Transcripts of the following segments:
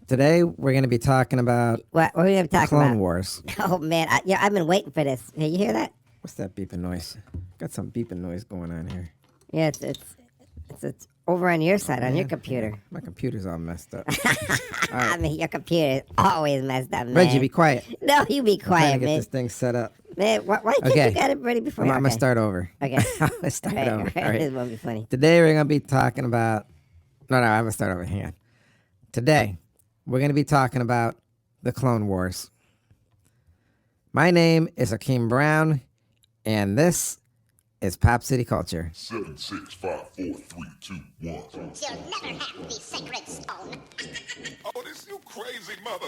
Today we're going to be talking about What are we going to talk Clone about? Wars. Oh man, I've been waiting for this. Hey, you hear that? What's that beeping noise? Got some beeping noise going on here. Yeah, it's over on your side, on your computer. Yeah. My computer's all messed up. I mean, your computer is always messed up, man. Reggie, be quiet. No, you be I'm trying quiet, to get man. this thing set up. Man, why can't Okay. you get it ready before? I'm going to Okay. start over. Okay. I'm going to start over. All right. This won't be funny. Today we're going to be talking about... No, I'm going to start over. Hang on. Today we're going to be talking about the Clone Wars. My name is Hakeem Brown, and this is Pop City Culture. 7, 6, 5, 4, 3, 2, 1. You'll never have the sacred stone. Oh, this you crazy mother.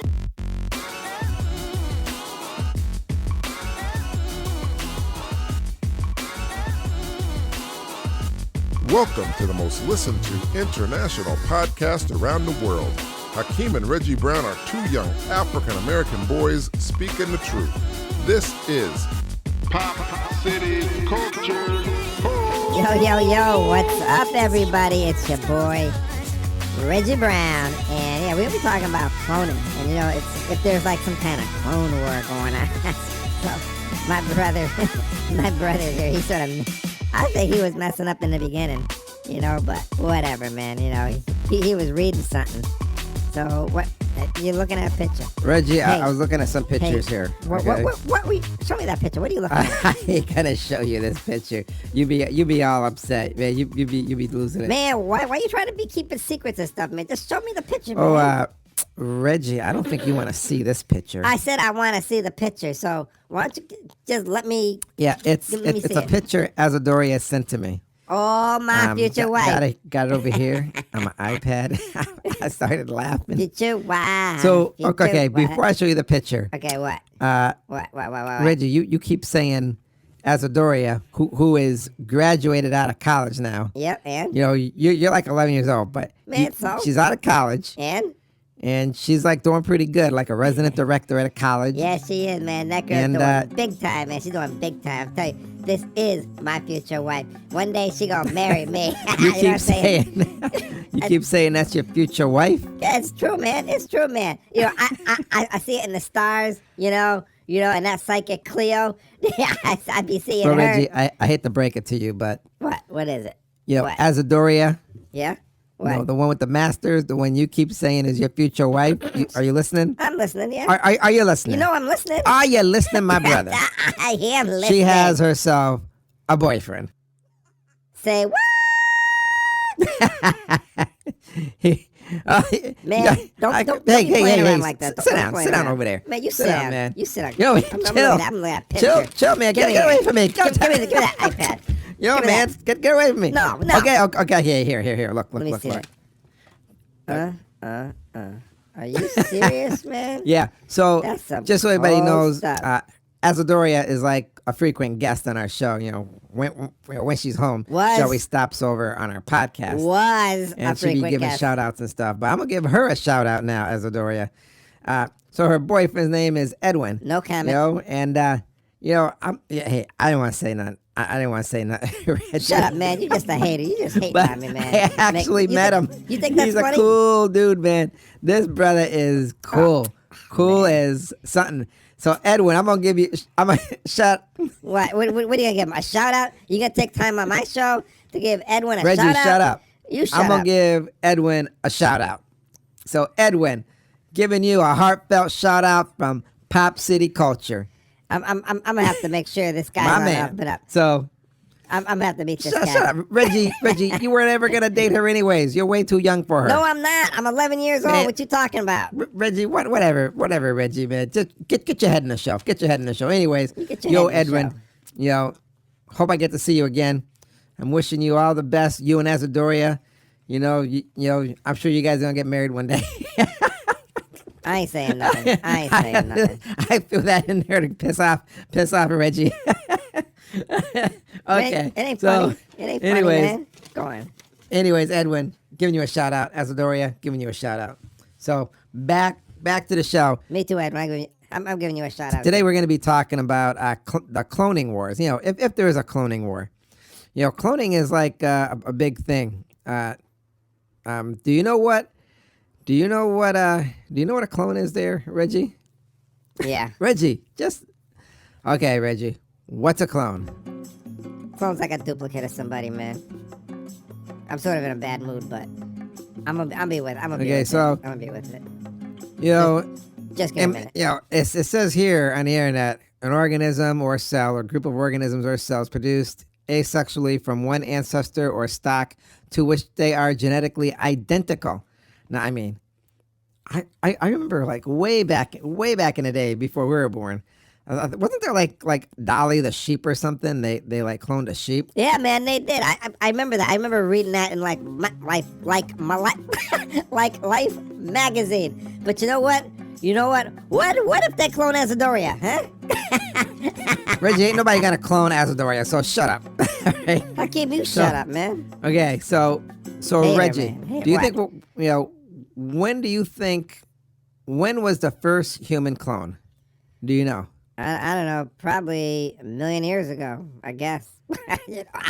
Welcome to the most listened to international podcast around the world. Hakeem and Reggie Brown are two young African-American boys speaking the truth. This is Pop City Culture. Yo, what's up, everybody? It's your boy, Reggie Brown. And yeah, we'll be talking about cloning. And it's if there's like some kind of clone war going on. So my brother here, he sort of, I think he was messing up in the beginning, but whatever, man. He was reading something. So what? You're looking at a picture. Reggie, Hey. I was looking at some pictures here. What? Show me that picture. What are you looking at? I ain't gonna show you this picture. You be all upset, man. You be losing it. Man, why you trying to be keeping secrets and stuff, man? Just show me the picture, man. Oh, Reggie, I don't think you want to see this picture. I said I want to see the picture, so why don't you just let me... Yeah, it's Let me see a it. picture Azadoria sent to me. Oh, my future wife. Got it over here on my iPad. I started laughing. Future wife. So, Future okay, wife. before I show you the picture, Okay, what? What? Reggie, you keep saying Azadoria, who is graduated out of college now. Yep, and? You're like 11 years old, but Man, so? she's out of college, And? she's like doing pretty good, like a resident director at a college. Yeah, she is, man. That girl's And, doing big time, man. She's doing big time. I tell you, this is my future wife. One day she gonna marry me. You know what I'm keep saying, you keep saying that's your future wife. Yeah, it's true, man. It's true, man. I see it in the stars, and that psychic Cleo. I be seeing So her. Reggie, I hate to break it to you, but What is it? What? Azadoria, Yeah? What? the one with the masters, the one you keep saying is your future wife. Are you listening? I'm listening, yeah. Are you listening? I'm listening. Are you listening, my brother? I am listening. She has herself a boyfriend. Say what? Man, don't be playing around like that. Sit Don't down, play sit down around. over there. Man, you sit sit down, down, man. You sit down. Yo, I'm chill. looking at that picture. Chill, man. Give Get away from me. Give me that iPad. Yo, Give me man, that. get away from me. No. Okay. Here. Look. Let me see it. Are you serious, man? Yeah. So That's some just so everybody cool knows, stuff. Azadoria is like a frequent guest on our show. When she's home, Was. she always stops over on our podcast. Was a And she'll be frequent giving guest. shout outs and stuff. But I'm going to give her a shout out now, Azadoria. So her boyfriend's name is Edwin. No comment. Hey, I didn't want to say nothing. I didn't want to say nothing. Shut up, man. You're just a hater. You just hate But on me, man. I actually met him. You think that's He's funny? a cool dude, man. This brother is cool. Cool as something. So Edwin, I'm gonna give you. I'm gonna shout. What are you gonna give him? A shout out? You gonna take time on my show to give Edwin a Reggie, shout out? shut up. You shut I'm up. gonna give Edwin a shout out. So Edwin, giving you a heartfelt shout out from Pop City Culture. I'm gonna have to make sure this guy's My on man. up and up. So I'm gonna have to meet this shut guy. up, Reggie. You weren't ever gonna date her anyways. You're way too young for her. No, I'm not. I'm 11 years old. Man. What you talking about? Reggie, whatever, Reggie, man. Just get your head in the show. Get your head in the show. Anyways, get your head in the Edwin, hope I get to see you again. I'm wishing you all the best. You and Azadoria, I'm sure you guys are gonna get married one day. I ain't saying nothing. I ain't saying nothing. I threw that in there to piss off Reggie. Okay. It ain't so, funny. It ain't anyways, funny, man. Go on. Anyways, Edwin, giving you a shout out. Azadoria, giving you a shout out. So back to the show. Me too, Edwin. I'm giving you a shout out. Today we're going to be talking about the cloning wars. If there is a cloning war, cloning is like a big thing. Do you know what Do you know what a clone is there, Reggie? Yeah. Reggie, okay, Reggie. What's a clone? Clone's like a duplicate of somebody, man. I'm sort of in a bad mood, but I'm gonna be with it. I'm gonna be with it. You know, Just give me a minute. you know, it says here on the internet, an organism or cell or group of organisms or cells produced asexually from one ancestor or stock to which they are genetically identical. Now, I mean, I remember like way back in the day before we were born, wasn't there like Dolly the sheep or something? They like cloned a sheep. Yeah, man, they did. I remember that. I remember reading that in like Life Life magazine. But you know what? What if they clone Azadoria, huh? Reggie, ain't nobody gonna clone Azadoria, so shut up. Right? Hakeem, you shut up, man. Okay, so Hater, Reggie, man. Hater, do you what? think when was the first human clone? Do you know? I don't know. Probably a million years ago, I guess. I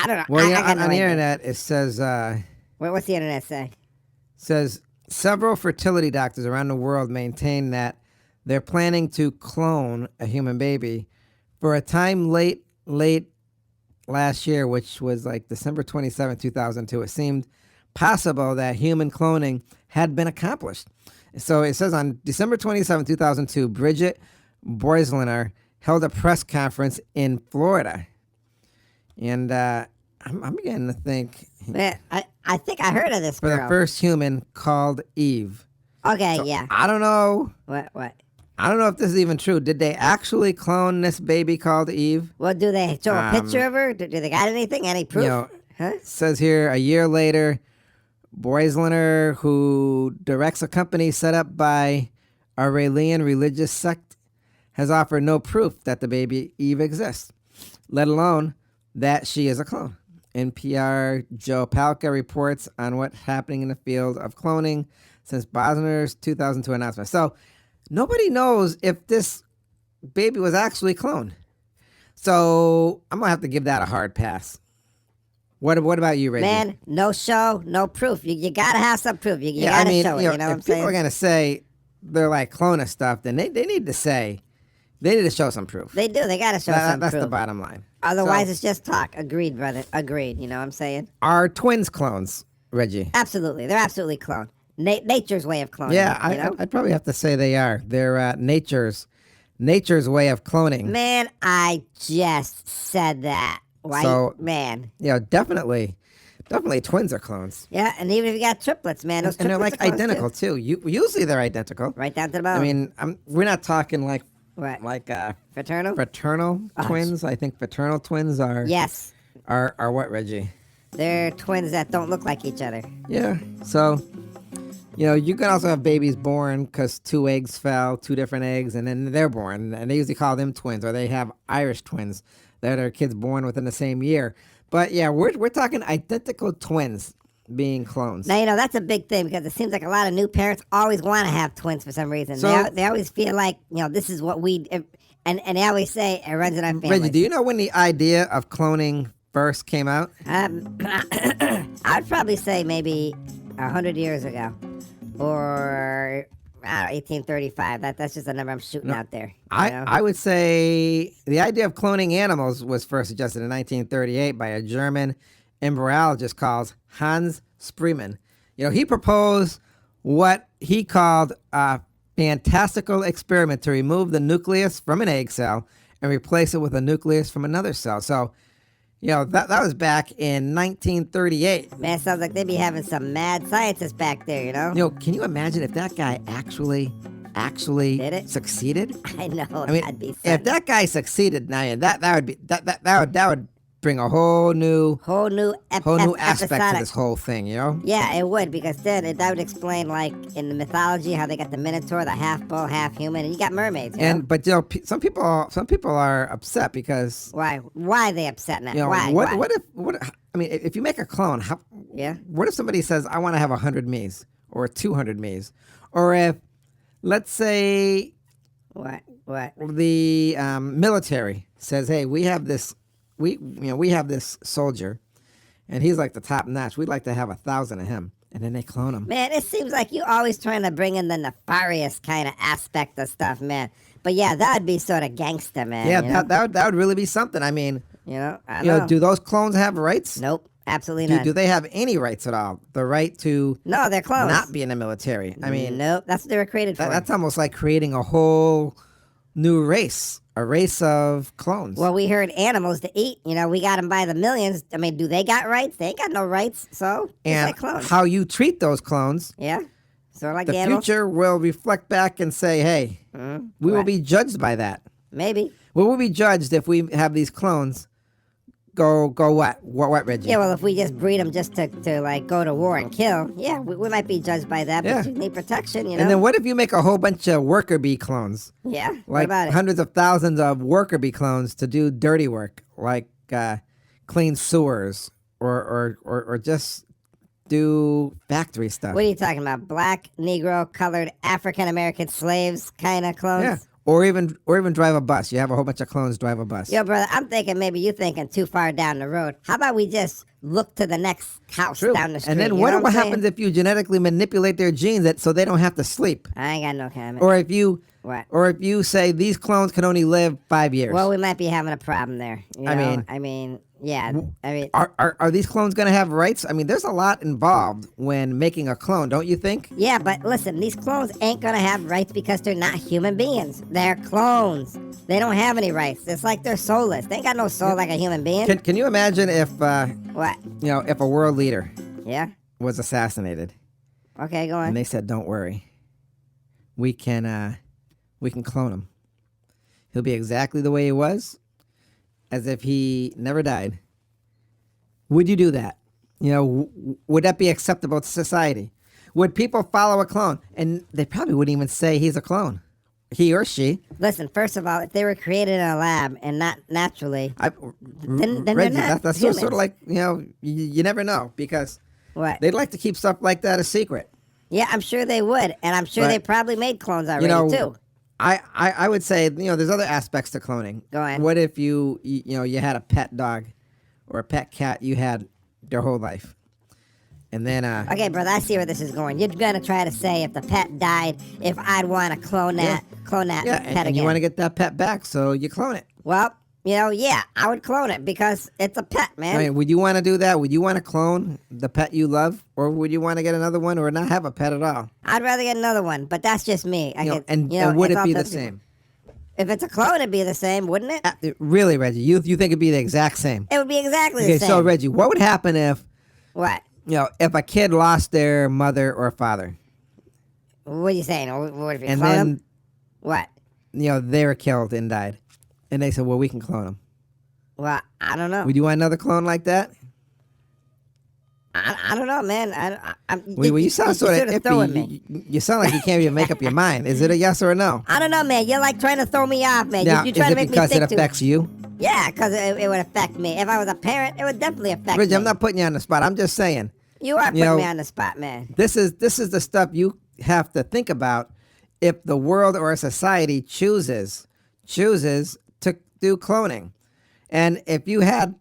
don't know. Well, I yeah, got no on the idea. internet it says What's the internet say? says several fertility doctors around the world maintain that they're planning to clone a human baby. For a time late last year, which was like December 27, 2002, it seemed possible that human cloning had been accomplished. So it says on December 27, 2002, Bridget Boisliner held a press conference in Florida. And I'm beginning to think Man, I think I heard of this for girl. the first human called Eve. Okay, yeah. I don't know. What? I don't know if this is even true. Did they actually clone this baby called Eve? Well, do they show a picture of her? Do they got anything? Any proof? You know, Huh? it says here a year later, Boisliner, who directs a company set up by a Raelian religious sect, has offered no proof that the baby Eve exists, let alone that she is a clone. NPR Joe Palca reports on what's happening in the field of cloning since Boisliner's 2002 announcement. So nobody knows if this baby was actually cloned. So I'm gonna have to give that a hard pass. What about you, Reggie? Man, no show, no proof. You gotta have some proof. You gotta show it. You know what I'm if people saying? are gonna say they're like cloning stuff, then they need to say they need to show some proof. They do. They gotta show some That's proof. the bottom line. Otherwise, So, it's just talk. Agreed, brother. Agreed. You know what I'm saying? are twins clones, Reggie? Absolutely. They're absolutely cloned. Nature's way of cloning. Yeah, you know? I'd probably have to say they are. They're nature's way of cloning. Man, I just said that. Why? So- Man. You know, definitely twins are clones. Yeah, and even if you got triplets, man, those And they're triplets like are clones, identical too. Usually they're identical. Right down to the bone. I mean, we're not talking like What? fraternal Fraternal? twins. I think fraternal twins are Yes. are what, Reggie? They're twins that don't look like each other. Yeah. So, you know, you can also have babies born because two eggs fell, two different eggs, and then they're born, and they usually call them twins, or they have Irish twins that are kids born within the same year. But yeah, we're talking identical twins being clones. Now, you know, that's a big thing because it seems like a lot of new parents always want to have twins for some reason. So- They always feel like, you know, this is what and they always say it runs in our family. Reggie, do you know when the idea of cloning first came out? I'd probably say maybe 100 years ago, or I don't know, 1835. That's just a number I'm shooting out there. you know? I would say the idea of cloning animals was first suggested in 1938 by a German embryologist called Hans Spreemann. You know, he proposed what he called a fantastical experiment to remove the nucleus from an egg cell and replace it with a nucleus from another cell. So, you know, that was back in 1938. Man, sounds like they be having some mad scientists back there. You know? You know, can you imagine if that guy actually Did it? succeeded? I know. I mean, that'd be if something. that guy succeeded, now that would bring a whole new whole new aspect to episodic. this whole thing, you know? Yeah, it would, because then that would explain, like, in the mythology, how they got the Minotaur, the half bull, half human, and you got mermaids. You know? But you know, some people are upset because Why are they upset now? you know Why? if you make a clone, Yeah. what if somebody says I want to have 100 me's or 200 me's, or if let's say What? the military says, hey, we have this soldier, and he's like the top notch. We'd like to have 1,000 of him. and then they clone them. Man, it seems like you always trying to bring in the nefarious kind of aspect of stuff, man. But yeah, that would be sort of gangster, man. Yeah, you know? that would really be something. I mean, I you know. know, do those clones have rights? Nope, absolutely Do, not. do they have any rights at all? The right to No, they're clones. not be in the military. I mean, nope, that's what they were created for. that's almost like creating a whole new race, a race of clones. Well, we heard animals to eat. You know, we got them by the millions. I mean, do they got rights? They ain't got no rights. So, just and like clones. how you treat those clones, Yeah, sort of like the animals. future will reflect back and say, hey, we will What? be judged by that. Maybe. We will be judged if we have these clones go what? What, Reggie? Yeah, well, if we just breed them just to like go to war and kill, yeah, we might be judged by that. Yeah. But you need protection, you know. And then what if you make a whole bunch of worker bee clones? Yeah. What Like about it? hundreds of thousands of worker bee clones to do dirty work, like clean sewers or just do factory stuff. What are you talking about? Black, Negro, colored, African American slaves kind of clones? Yeah. Or even drive a bus. You have a whole bunch of clones drive a bus. Yo, brother, I'm thinking maybe you're thinking too far down the road. How about we just look to the next house True. down the street? And then you what know I'm happens saying? if you genetically manipulate their genes so they don't have to sleep? I ain't got no comment. Or if you What? or if you say these clones can only live 5 years. Well, we might be having a problem there. You I know? mean- yeah. I mean, Are these clones going to have rights? I mean, there's a lot involved when making a clone, don't you think? yeah, but listen, these clones ain't gonna have rights because they're not human beings. They're clones. They don't have any rights. It's like they're soulless. They ain't got no soul like a human being. Can you imagine if What? if a world leader Yeah. was assassinated Okay, go and on. they said, "Don't worry, we can clone him. He'll be exactly the way he was, as if he never died." Would you do that? You know, would that be acceptable to society? Would people follow a clone? And they probably wouldn't even say he's a clone, he or she. Listen, first of all, if they were created in a lab and not naturally, then they're Reggie, not that's sort of humans. like, you never know, because what? they'd like to keep stuff like that a secret. Yeah, I'm sure they would, and I'm sure But, they probably made clones already too. I would say, there's other aspects to cloning. Go ahead. What if you had a pet dog or a pet cat you had their whole life, and then Okay, brother, I see where this is going. You're gonna try to say if the pet died, if I'd want to clone that yeah, pet and again. you want to get that pet back, so you clone it. Well, yeah, I would clone it because it's a pet, man. I mean, would you want to do that? Would you want to clone the pet you love, or would you want to get another one, or not have a pet at all? I'd rather get another one, but that's just me. And would it's it all be the up to- same? If it's a clone, it'd be the same, wouldn't it? Really, Reggie? You think it'd be the exact same? It would be exactly Okay, the same. so Reggie, what would happen if What? if a kid lost their mother or father, What are you saying? What if you and clone then them? What? they were killed and died, and they said, "Well, we can clone them." Well, I don't know. Would you want another clone like that? I don't know, man. Well, you sound sort of throwing iffy. me. You sound like you can't even make up your mind. Is it a yes or a no? I don't know, man. You're like trying to throw me off, man. Now, you is trying it to make me because think it affects you? Yeah, because it would affect me. If I was a parent, it would definitely affect Reggie, me. I'm not putting you on the spot. I'm just saying. You are putting know, me on the spot, man. This is the stuff you have to think about if the world or a society chooses to do cloning. And if you had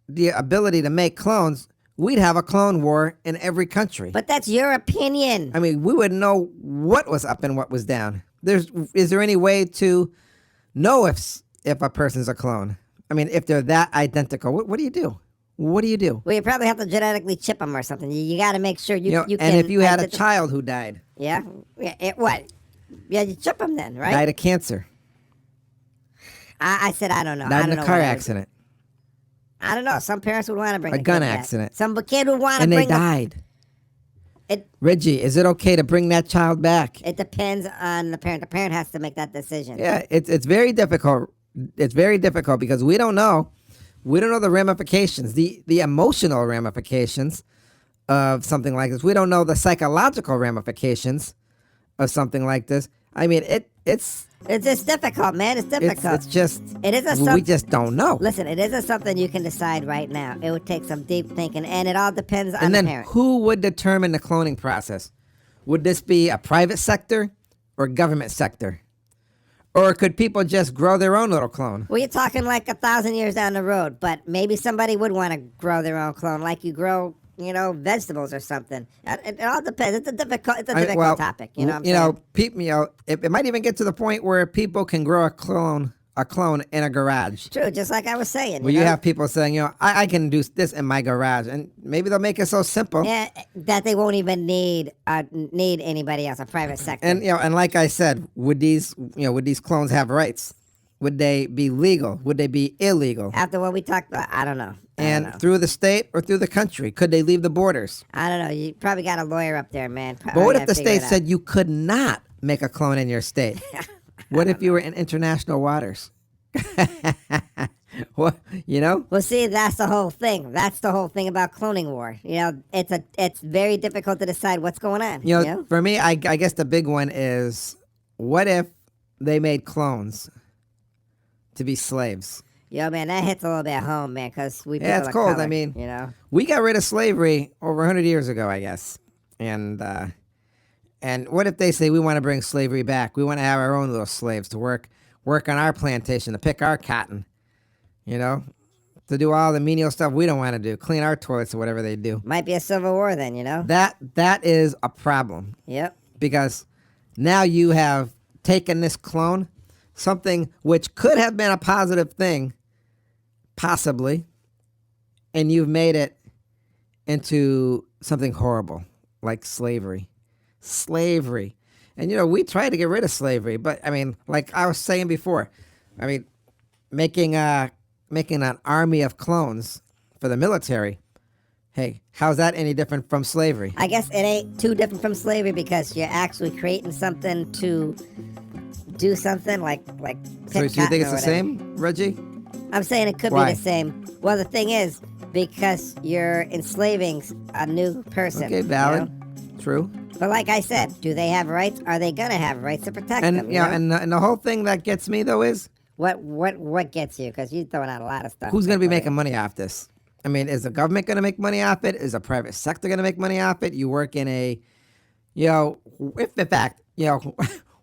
the ability to make clones, we'd have a clone war in every country. But that's your opinion. I mean, we wouldn't know what was up and what was down. Is there any way to know if a person's a clone? I mean, if they're that identical, what do you do? What do you do? Well, you probably have to genetically chip them or something. You got to make sure you can. And if you had a child who died, Yeah? What? Yeah, you chip them then, right? died of cancer, I said I don't know. I died don't in know a car what I would- accident, I don't know. Some parents would want to bring A gun kid back. accident. Some kid would want to and they bring died. It Reggie, is it okay to bring that child back? It depends on the parent. The parent has to make that decision. Yeah, it's very difficult. It's very difficult because we don't know. We don't know the ramifications, the emotional ramifications of something like this. We don't know the psychological ramifications of something like this. I mean, it's just difficult, man. It's difficult. it's just It is we just don't know. Listen, it isn't something you can decide right now. It would take some deep thinking, and it all depends on And the then parent. who would determine the cloning process? Would this be a private sector or government sector? Or could people just grow their own little clone? Well, you're talking like 1,000 years down the road, but maybe somebody would want to grow their own clone, like you grow, vegetables or something. It all depends. It's a difficult topic. You know what I'm saying? It might even get to the point where people can grow a clone in a garage. True, just like I was saying. Where you have people saying, I can do this in my garage, and maybe they'll make it so simple. Yeah, that they won't even need anybody else, a private sector. And like I said, would these clones have rights? Would they be legal? Would they be illegal? After what we talked about, I don't know. Through the state or through the country, could they leave the borders? I don't know. You probably got a lawyer up there, man. But what if the state said you could not make a clone in your state? What if you were in international waters? What, Well, see, that's the whole thing. That's the whole thing about cloning war. It's very difficult to decide what's going on. For me, I guess the big one is, what if they made clones to be slaves? Yo, man, that hits a little bit home, man, because we it's people cold. Color, I mean, we got rid of slavery over 100 years ago, I guess. And what if they say we want to bring slavery back? We want to have our own little slaves to work on our plantation, to pick our cotton, to do all the menial stuff we don't want to do, clean our toilets or whatever they do. Might be a civil war then, That is a problem. Yep. Because now you have taken this clone, something which could have been a positive thing, possibly, and you've made it into something horrible, like slavery. Slavery. And, we tried to get rid of slavery, but, like I was saying before, making an army of clones for the military, hey, how's that any different from slavery? I guess it ain't too different from slavery because you're actually creating something to do something like So you think it's the same, Reggie? I'm saying it could Why? be the same. Well, the thing is, because you're enslaving a new person. Okay, valid. True. But like I said, do they have rights? Are they gonna have rights to protect And them? and the whole thing that gets me though is what gets you? Because you're throwing out a lot of stuff. who's going to be making money off this? Is the government going to make money off it? Is the private sector going to make money off it? You work in a, if in fact,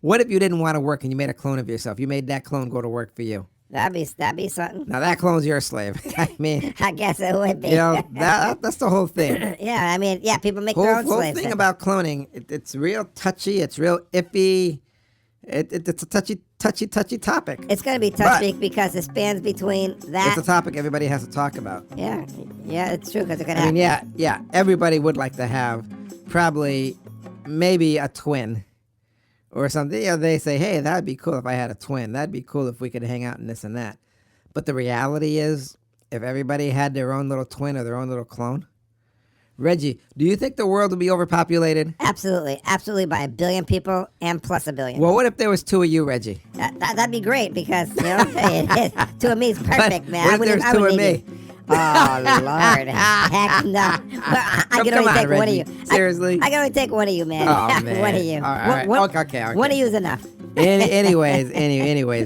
what if you didn't want to work and you made a clone of yourself? You made that clone go to work for you. That'd be something. Now that clone's your slave. I guess it would be. That's the whole thing. Yeah, people make their own Whole slaves. thing about cloning, it's real touchy. It's real iffy. It's a touchy topic. It's going to be touchy because it spans between that. It's a topic everybody has to talk about. Yeah, it's true because it could happen. Yeah. Everybody would like to have probably maybe a twin or something. They say, hey, that'd be cool if I had a twin. That'd be cool if we could hang out and this and that. But the reality is, if everybody had their own little twin or their own little clone, Reggie, do you think the world would be overpopulated? Absolutely by 1 billion people and plus 1 billion. Well, what if there was 2 of you, Reggie? That'd be great because, hey, 2 of me is perfect, But man. what if there's 2 of me? Oh, Lord. Heck no. I can only take one of you. Seriously? I can only take one of you, man. Oh, man. One of you. All right. Okay. One of you is enough. Anyways,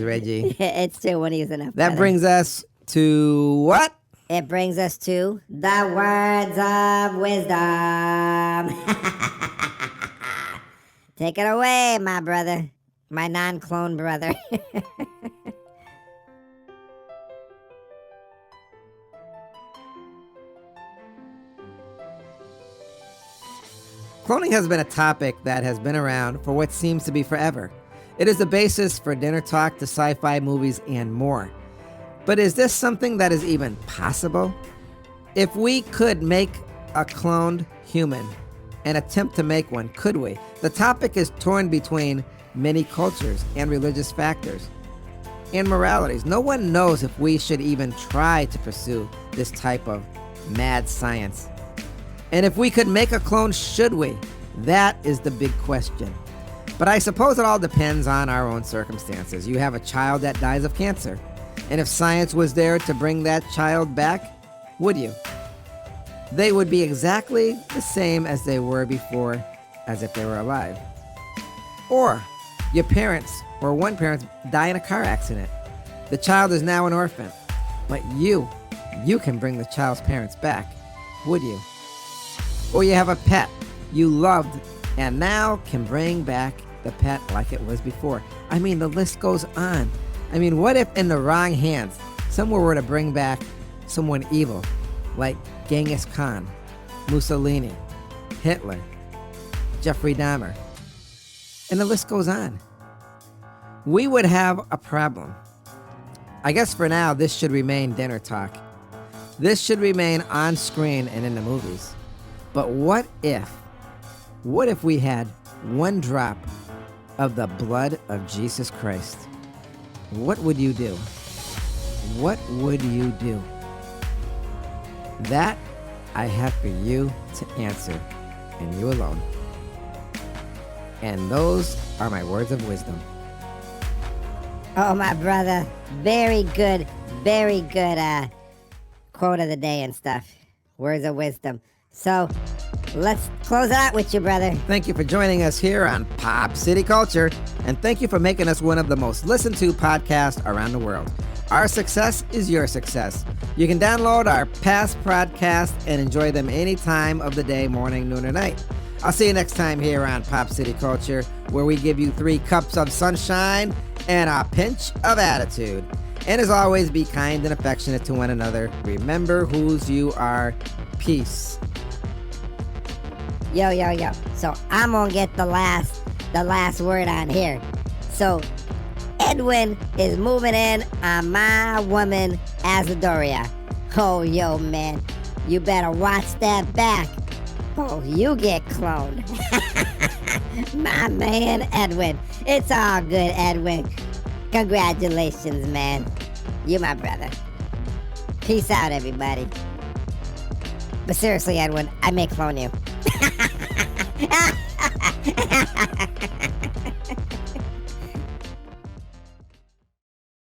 Reggie. It's true. One of you is enough. That brings us to what? It brings us to the words of wisdom. Take it away, my brother. My non-clone brother. Cloning has been a topic that has been around for what seems to be forever. It is the basis for dinner talk to sci-fi movies and more. But is this something that is even possible? If we could make a cloned human and attempt to make one, could we? The topic is torn between many cultures and religious factors and moralities. No one knows if we should even try to pursue this type of mad science. And if we could make a clone, should we? That is the big question. But I suppose it all depends on our own circumstances. You have a child that dies of cancer. And if science was there to bring that child back, would you? They would be exactly the same as they were before, as if they were alive. Or your parents or one parent die in a car accident. The child is now an orphan. But you can bring the child's parents back. Would you? Or you have a pet you loved and now can bring back the pet like it was before. The list goes on. What if in the wrong hands, someone were to bring back someone evil, like Genghis Khan, Mussolini, Hitler, Jeffrey Dahmer, and the list goes on. We would have a problem. I guess for now, this should remain dinner talk. This should remain on screen and in the movies. But what if we had one drop of the blood of Jesus Christ? What would you do? What would you do? That I have for you to answer, and you alone. And those are my words of wisdom. Oh, my brother. Very good quote of the day and stuff. Words of wisdom. So, let's close it out with you, brother. Thank you for joining us here on Pop City Culture, and thank you for making us one of the most listened to podcasts around the world. Our success is your success. You can download our past podcasts and enjoy them any time of the day, morning, noon, or night. I'll see you next time here on Pop City Culture, where we give you 3 cups of sunshine and a pinch of attitude. And as always, be kind and affectionate to one another. Remember whose you are. Peace. Yo. So I'm gonna get the last word on here. So Edwin is moving in on my woman Azadoria. Oh, yo, man. You better watch that back. Oh, you get cloned. My man Edwin. It's all good, Edwin. Congratulations, man. You my brother. Peace out, everybody. But seriously, Edwin, I may clone you.